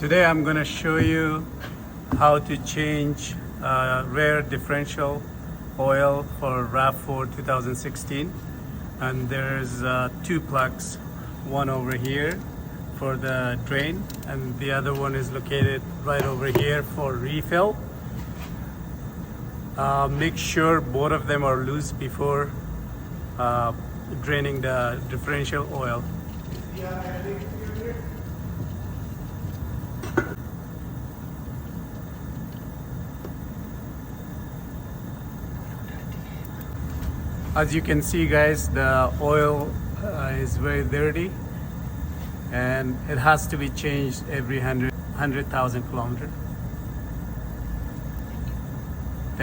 Today I'm going to show you how to change rare differential oil for RAV4 2016, and there's two plugs, one over here for the drain and the other one is located right over here for refill. Make sure both of them are loose before draining the differential oil. As you can see guys, the oil is very dirty and it has to be changed every 100,000 kilometers.